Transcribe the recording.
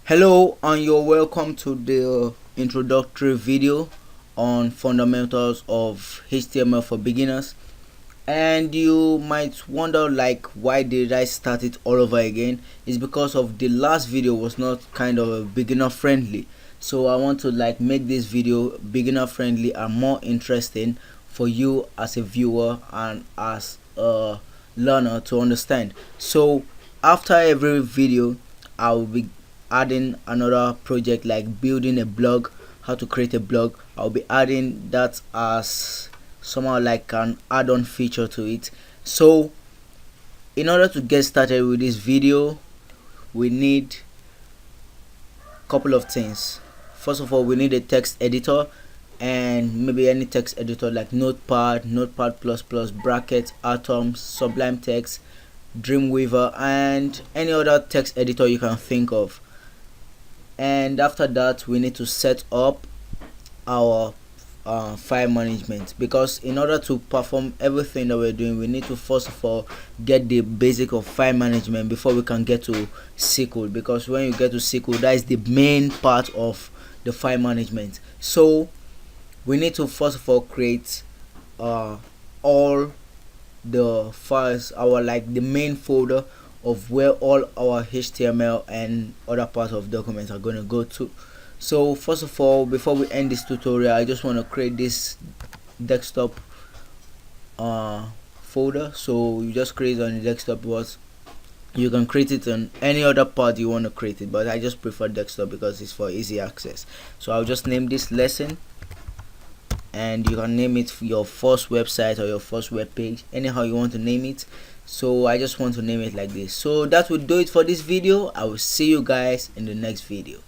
Hello and you're welcome to the introductory video on fundamentals of HTML for beginners. And you might wonder, like, why did I start it all over again? It's because of the last video was not kind of beginner friendly, so I want to make this video beginner friendly and more interesting for you as a viewer and as a learner to understand. So after every video I will be adding another project, like building a blog, how to create a blog. I'll be adding that as somehow like an add-on feature to it. So in order to get started with this video, we need a couple of things. First of all, we need a text editor, and maybe any text editor like Notepad, Notepad++, Bracket, Atom, Sublime Text, Dreamweaver, and any other text editor you can think of. And after that, we need to set up our file management, because in order to perform everything that we're doing, we need to first of all get the basic of file management before we can get to SQL, because when you get to SQL, that is the main part of the file management. So we need to first of all create all the files, our the main folder of where all our HTML and other parts of documents are going to go to. So first of all, before we end this tutorial, I just want to create this desktop folder. So you just create it on the desktop, but you can create it on any other part you want to create it, but I just prefer desktop because it's for easy access. So I'll just name this lesson, and you can name it your first website or your first web page, anyhow you want to name it. So I just want to name it like this. So that will do it for this video. I will see you guys in the next video.